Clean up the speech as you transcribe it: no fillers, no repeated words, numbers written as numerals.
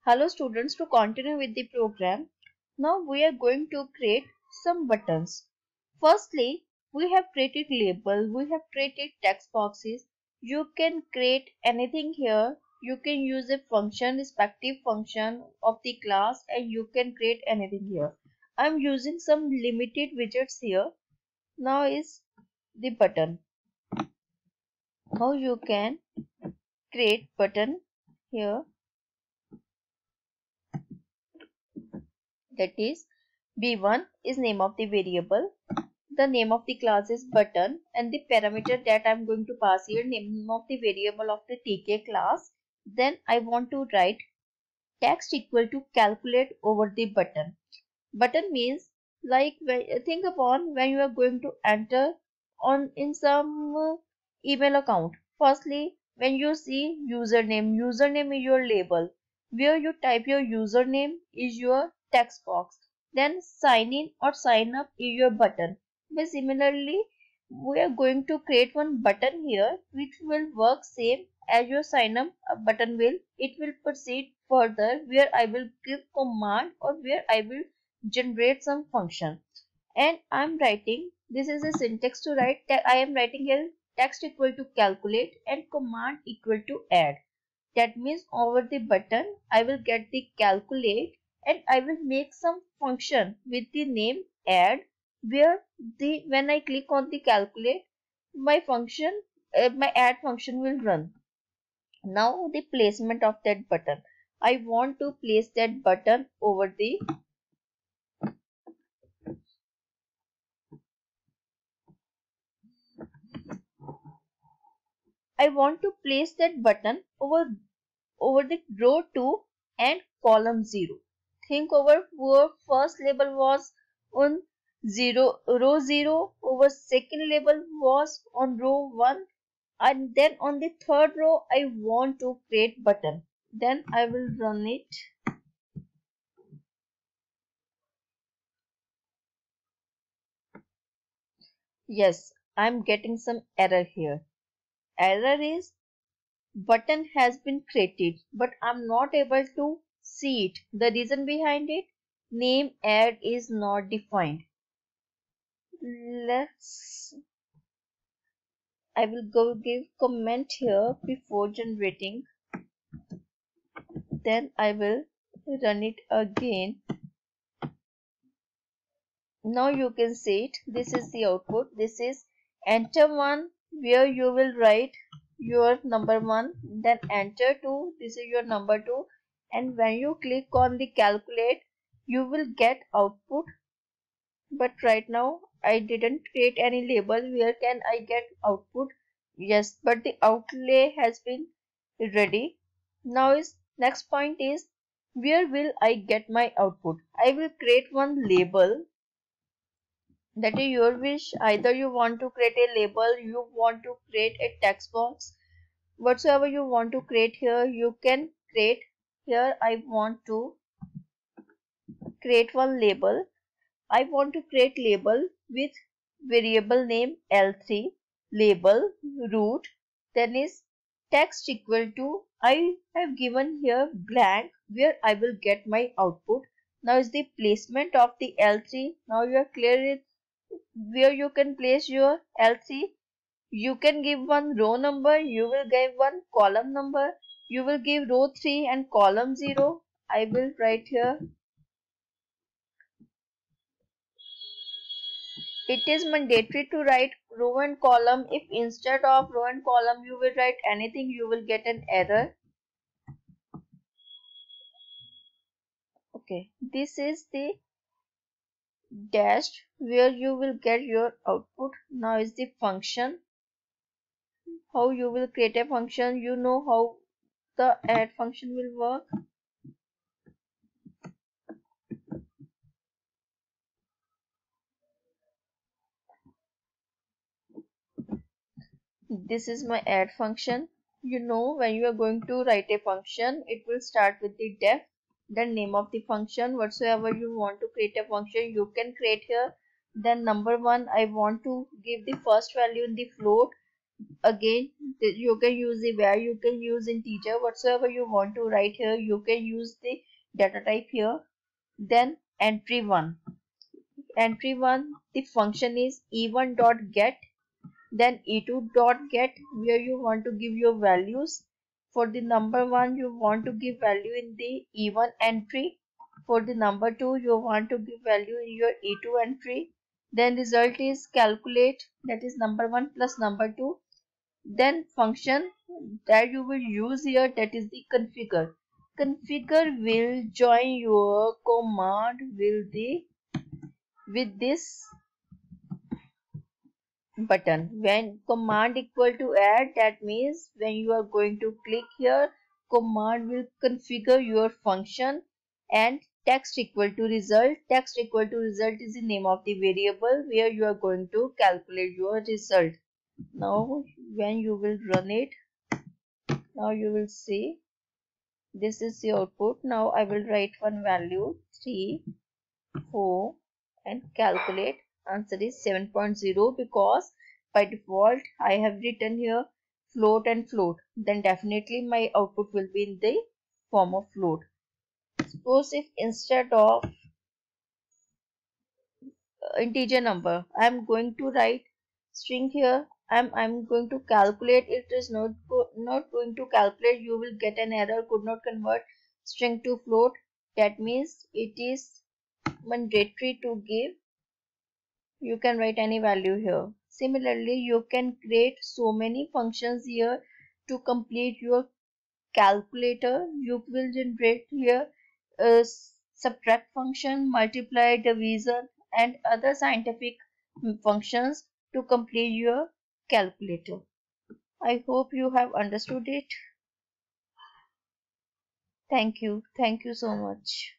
Hello students, to continue with the program, now we are going to create some buttons. Firstly, we have created label, we have created text boxes. You can create anything here. You can use a function, respective function of the class, and you can create anything here. I am using some limited widgets here. Now is the button. How you can create button here, that is b1 is name of the variable, the name of the class is button, and the parameter that I'm going to pass here, name of the variable of the tk class. Then I want to write text equal to calculate over the button. Button means, like, think upon when you are going to enter on in some email account. Firstly, when you see username is your label, where you type your username is your text box, then sign in or sign up is your button. But similarly, we are going to create one button here which will work same as your sign up button will. It will proceed further where I will give command or where I will generate some function. And I'm writing, this is a syntax to write, I am writing here text equal to calculate and command equal to add. That means over the button I will get the calculate and I will make some function with the name add, where the when I click on the calculate, my function my add function will run. Now the placement of that button, I want to place that button over the I want to place that button over the row 2 and column 0. Think over where first label was on row 0, over second label was on row 1, and then on the third row I want to create button. Then I will run it. Yes, I'm getting some error here. Error is button has been created, but I'm not able to see it. The reason behind it, name add is not defined. I will go give comment here before generating. Then I will run it again. Now you can see it. This is the output. This is enter 1, where you will write your number 1, then enter 2, this is your number 2, and when you click on the calculate you will get output. But right now I didn't create any label. Where can I get output? Yes, but the outlay has been ready. Now is next point is, where will I get my output? I will create one label. That is your wish. Either you want to create a label, you want to create a text box, whatsoever you want to create here, you can create. Here I want to create one label. I want to create label with variable name L3, label root, then is text equal to, I have given here blank, where I will get my output. Now is the placement of the L3. Now you are clear where you can place your L3. You can give one row number, you will give one column number, you will give row 3 and column 0. I will write here. It is mandatory to write row and column. If instead of row and column you will write anything, you will get an error. Okay, this is the dash where you will get your output. Now is the function. How you will create a function, you know how the add function will work. This is my add function. You know, when you are going to write a function, it will start with the def, then name of the function. Whatsoever you want to create a function, you can create here. Then number 1, I want to give the first value in the float. Again, you can use the where, you can use integer, whatsoever you want to write here, you can use the data type here. Then entry 1. Entry 1, the function is e1 dot get, then e2 dot get, where you want to give your values. For the number 1, you want to give value in the e1 entry. For the number 2, you want to give value in your e2 entry. Then result is calculate, that is number 1 plus number 2. Then function that you will use here, that is the configure. Configure will join your command with this button. When command equal to add, that means when you are going to click here, command will configure your function. And text equal to result, text equal to result is the name of the variable where you are going to calculate your result. Now when you will run it, now you will see this is the output. Now I will write one value 3 4 and calculate. Answer is 7.0 because by default I have written here float and float. Then definitely my output will be in the form of float. Suppose if instead of integer number I am going to write string here, I'm going to calculate, it is not going to calculate, you will get an error, could not convert string to float. That means it is mandatory to give, you can write any value here. Similarly, you can create so many functions here to complete your calculator. You will generate here a subtract function, multiply, division and other scientific functions to complete your calculator. I hope you have understood it. Thank you. Thank you so much.